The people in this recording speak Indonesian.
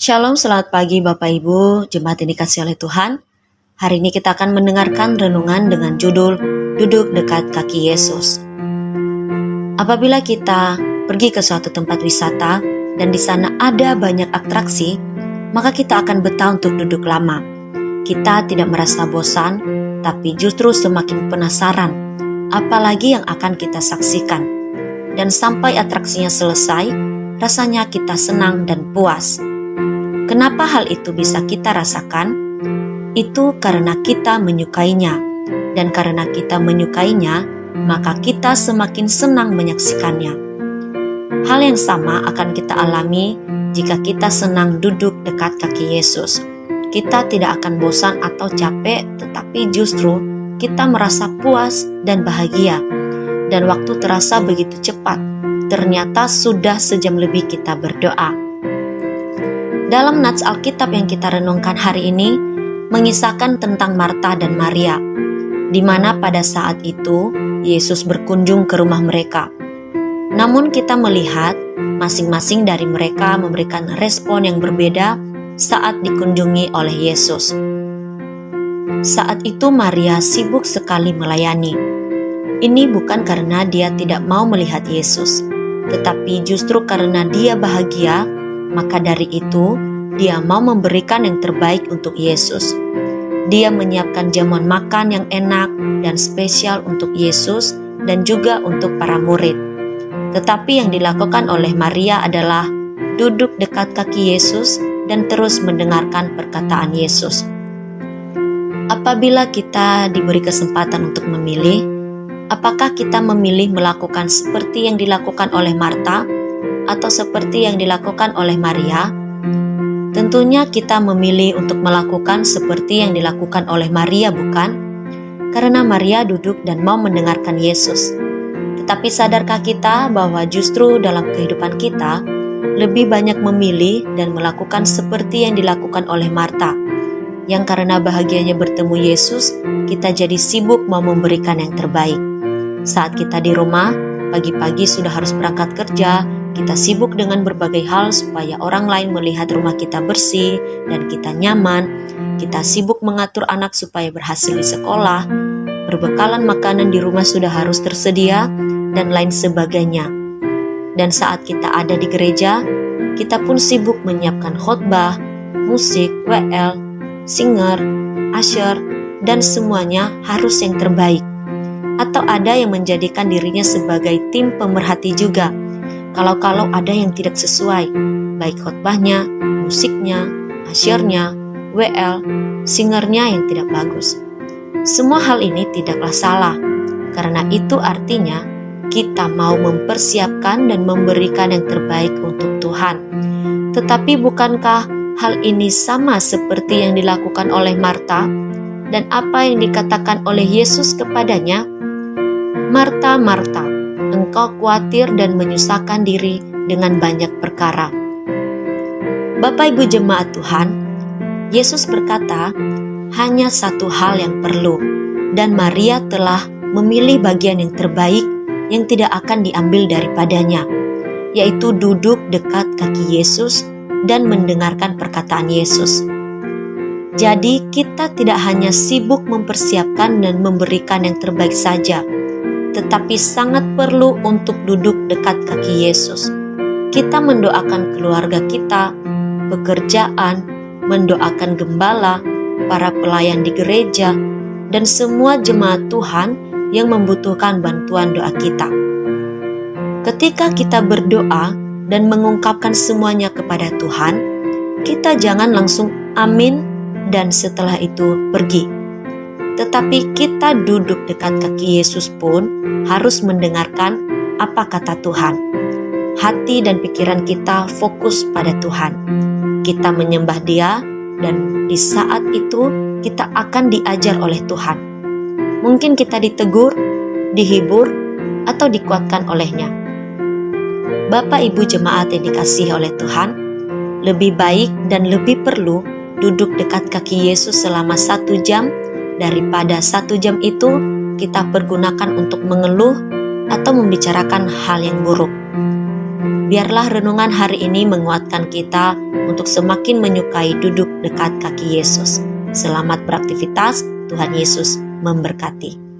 Shalom, selamat pagi Bapak Ibu, jemaat yang dikasihi oleh Tuhan. Hari ini kita akan mendengarkan renungan dengan judul Duduk Dekat Kaki Yesus. Apabila kita pergi ke suatu tempat wisata dan di sana ada banyak atraksi, maka kita akan betah untuk duduk lama. Kita tidak merasa bosan, tapi justru semakin penasaran apalagi yang akan kita saksikan. Dan sampai atraksinya selesai, rasanya kita senang dan puas. Kenapa hal itu bisa kita rasakan? Itu karena kita menyukainya. Dan karena kita menyukainya, maka kita semakin senang menyaksikannya. Hal yang sama akan kita alami jika kita senang duduk dekat kaki Yesus. Kita tidak akan bosan atau capek, tetapi justru kita merasa puas dan bahagia. Dan waktu terasa begitu cepat. Ternyata sudah sejam lebih kita berdoa. Dalam nats Alkitab yang kita renungkan hari ini mengisahkan tentang Marta dan Maria, di mana pada saat itu Yesus berkunjung ke rumah mereka. Namun kita melihat masing-masing dari mereka memberikan respon yang berbeda saat dikunjungi oleh Yesus. Saat itu Maria sibuk sekali melayani. Ini bukan karena dia tidak mau melihat Yesus, tetapi justru karena dia bahagia. Maka dari itu, dia mau memberikan yang terbaik untuk Yesus. Dia menyiapkan jamuan makan yang enak dan spesial untuk Yesus dan juga untuk para murid. Tetapi yang dilakukan oleh Maria adalah duduk dekat kaki Yesus dan terus mendengarkan perkataan Yesus. Apabila kita diberi kesempatan untuk memilih, apakah kita memilih melakukan seperti yang dilakukan oleh Marta atau seperti yang dilakukan oleh Maria? Tentunya kita memilih untuk melakukan seperti yang dilakukan oleh Maria, bukan? Karena Maria duduk dan mau mendengarkan Yesus. Tetapi sadarkah kita bahwa justru dalam kehidupan kita lebih banyak memilih dan melakukan seperti yang dilakukan oleh Marta, yang karena bahagianya bertemu Yesus, kita jadi sibuk mau memberikan yang terbaik. Saat kita di rumah, pagi-pagi sudah harus berangkat kerja, kita sibuk dengan berbagai hal supaya orang lain melihat rumah kita bersih dan kita nyaman. Kita sibuk mengatur anak supaya berhasil di sekolah. Berbekalan makanan di rumah sudah harus tersedia dan lain sebagainya. Dan saat kita ada di gereja, kita pun sibuk menyiapkan khotbah, musik, WL, singer, usher, dan semuanya harus yang terbaik. Atau ada yang menjadikan dirinya sebagai tim pemerhati juga. Kalau ada yang tidak sesuai, baik khotbahnya, musiknya, asyirnya, WL, singernya yang tidak bagus. Semua hal ini tidaklah salah, karena itu artinya kita mau mempersiapkan dan memberikan yang terbaik untuk Tuhan. Tetapi bukankah hal ini sama seperti yang dilakukan oleh Marta dan apa yang dikatakan oleh Yesus kepadanya? Marta, Marta, engkau khawatir dan menyusahkan diri dengan banyak perkara. Bapak Ibu jemaat Tuhan, Yesus berkata, hanya satu hal yang perlu, dan Maria telah memilih bagian yang terbaik yang tidak akan diambil daripadanya, yaitu duduk dekat kaki Yesus dan mendengarkan perkataan Yesus. Jadi kita tidak hanya sibuk mempersiapkan dan memberikan yang terbaik saja, tetapi sangat perlu untuk duduk dekat kaki Yesus. Kita mendoakan keluarga kita, pekerjaan, mendoakan gembala, para pelayan di gereja, dan semua jemaat Tuhan yang membutuhkan bantuan doa kita. Ketika kita berdoa dan mengungkapkan semuanya kepada Tuhan, kita jangan langsung amin dan setelah itu pergi. Tetapi kita duduk dekat kaki Yesus pun harus mendengarkan apa kata Tuhan. Hati dan pikiran kita fokus pada Tuhan. Kita menyembah Dia dan di saat itu kita akan diajar oleh Tuhan. Mungkin kita ditegur, dihibur, atau dikuatkan olehnya. Bapak Ibu jemaat yang dikasihi oleh Tuhan, lebih baik dan lebih perlu duduk dekat kaki Yesus selama 1 jam daripada 1 jam itu kita pergunakan untuk mengeluh atau membicarakan hal yang buruk. Biarlah renungan hari ini menguatkan kita untuk semakin menyukai duduk dekat kaki Yesus. Selamat beraktivitas, Tuhan Yesus memberkati.